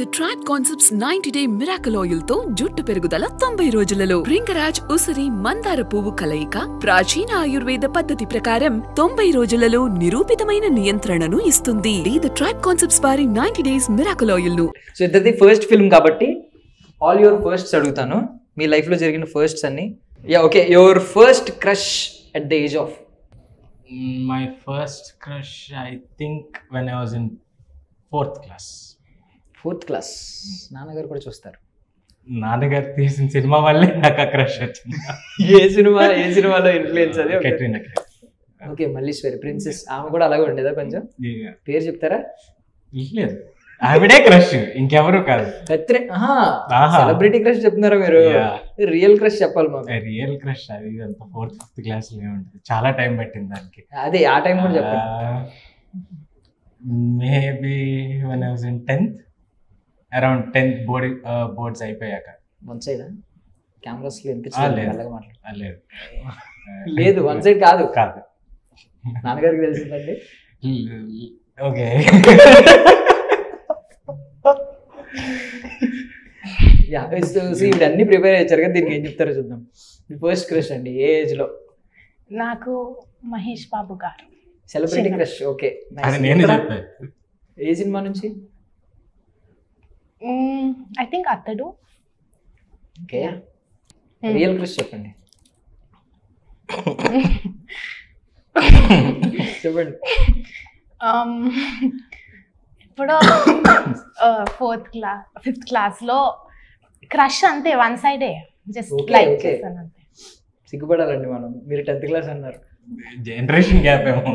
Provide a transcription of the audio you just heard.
The Tribe Concepts 90-day Miracle Oil తో జుట్టు పెరుగుదల 90 రోజులలో రింగరాజ్ ఉసిరి మందార పువ్వు కలయిక ప్రాచీన ఆయుర్వేద పద్ధతి ప్రకారం 90 రోజులలో నిరూపితమైన నియంత్రణను ఇస్తుంది. The Tribe Concepts వారి 90 days Miracle Oil ను. సో ఇద్దరిది ఫస్ట్ ఫిల్మ్ కాబట్టి ఆల్ యువర్ ఫస్ట్స్ అడుగుతాను. మీ లైఫ్లో జరిగిన ఫస్ట్స్ అన్ని. Okay, your first crush at the age of? My first crush, I think when I was in 4th class. 4th class. నాన్నగారు కూడా చూస్తారు. నాన్నగారు తీసిన సినిమా వల్లే నాకు ఆ క్రష్ వచ్చింది. ఏ సినిమాలో ఇన్ఫ్లుయెన్స్ అది? కెట్రీనా. Okay, Malliswari princess. ఆమె కూడా అలాగే ఉండేదా? కొంచెం పేరు చెప్తారా? లేదు, ఆవిడే క్రష్, ఇంకెవరు కాదు. సెలబ్రిటీ క్రష్ చెప్తున్నారా మీరు? రియల్ క్రష్ చెప్పాలి మాకు. రియల్ క్రష్ అది అంత 4th 5th క్లాస్ లో ఉంటుంది, చాలా టైం పట్టింది దానికి. అదే ఆ టైం కూడా చెప్పండి. Maybe when I was in 10th, around 10th boards అయిపోయాక. వన్ సైడ్ కెమెరాస్ లేదు లేదు, వన్ సైడ్ కాదు. నాన్నగారికి తెలిసిందండి. ఓకే, అన్ని ప్రిపేర్ అయ్యారు కదా, దీనికి ఏం చెప్తారో చూద్దాం. ఫస్ట్ క్రష్ అండి, ఏ ఏజ్ లో? నాకు మహేష్ బాబు గారు సెలబ్రిటీ క్రష్. ఓకే, ఏ సినిమా నుంచి? ఐ థింక్ అతడు. ఓకే, రియల్ క్రష్ చెప్పండి. చెప్పండి. ఇప్పుడు 5th క్లాస్ లో క్రష్ అంతే, వన్ సైడే, జస్ట్ లైక్ చేశాను అంతే. సిగ్గుపడాలండి మనం, మీరు 10th క్లాస్ అన్నారు. జనరేషన్ గ్యాప్ ఏమో.